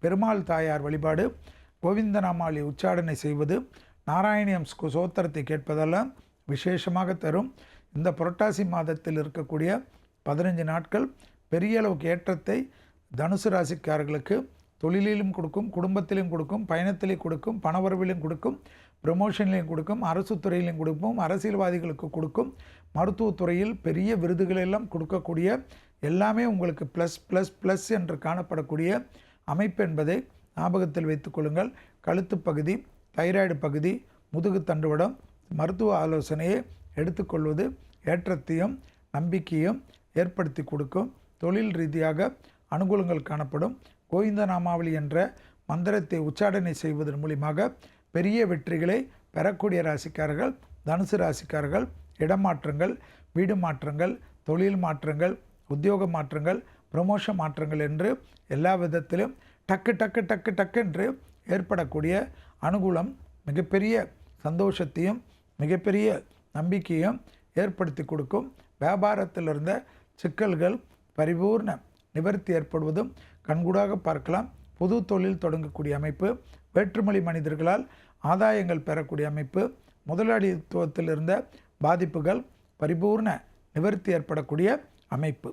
பெருமாள் தாயார் வழிபாடு, கோவிந்தநாமாவளி உச்சாடனை செய்வது, நாராயணியம் சோத்திரத்தை கேட்பதெல்லாம் விசேஷமாக தரும். இந்த புரட்டாசி மாதத்தில் இருக்கக்கூடிய 15 நாட்கள் பெரிய அளவுக்கு ஏற்றத்தை தனுசு ராசிக்காரர்களுக்கு தொழிலிலும் கொடுக்கும், குடும்பத்திலும் கொடுக்கும், பயணத்திலையும் கொடுக்கும், பணவரவிலும் கொடுக்கும், ப்ரமோஷன்லையும் கொடுக்கும், அரசு துறையிலையும் கொடுக்கும், அரசியல்வாதிகளுக்கு கொடுக்கும், மருத்துவத்துறையில் பெரிய விருதுகளெல்லாம் கொடுக்கக்கூடிய எல்லாமே உங்களுக்கு ப்ளஸ் ப்ளஸ் ப்ளஸ் என்று காணப்படக்கூடிய அமைப்பு என்பதை ஞாபகத்தில் வைத்துக் கொள்ளுங்கள். கழுத்து பகுதி, தைராய்டு பகுதி, முதுகு தண்டுவடம் மருத்துவ ஆலோசனையை எடுத்துக்கொள்வது ஏற்றத்தையும் நம்பிக்கையும் ஏற்படுத்தி கொடுக்கும். தொழில் ரீதியாக அனுகூலங்கள் காணப்படும். கோவிந்த நாமாவளி என்ற மந்திரத்தை உச்சாடனை செய்வதன் மூலியமாக பெரிய வெற்றிகளை பெறக்கூடிய ராசிக்காரர்கள் தனுசு ராசிக்காரர்கள் இடமாற்றங்கள், வீடு மாற்றங்கள், தொழில் மாற்றங்கள், உத்தியோக மாற்றங்கள், ப்ரமோஷன் மாற்றங்கள் என்று எல்லா விதத்திலும் டக்கு டக்கு டக்கு டக்கு என்று ஏற்படக்கூடிய அனுகூலம் மிகப்பெரிய சந்தோஷத்தையும் மிகப்பெரிய நம்பிக்கையும் ஏற்படுத்தி கொடுக்கும். வியாபாரத்தில் இருந்த சிக்கல்கள் பரிபூர்ண நிவர்த்தி ஏற்படுவதும் கண்கூடாக பார்க்கலாம். புது தொழில் தொடங்கக்கூடிய அமைப்பு, வேற்றுமொழி மனிதர்களால் ஆதாயங்கள் பெறக்கூடிய அமைப்பு, முதலாளித்துவத்தில் இருந்த பாதிப்புகள் பரிபூர்ண நிவர்த்தி ஏற்படக்கூடிய அமைப்பு.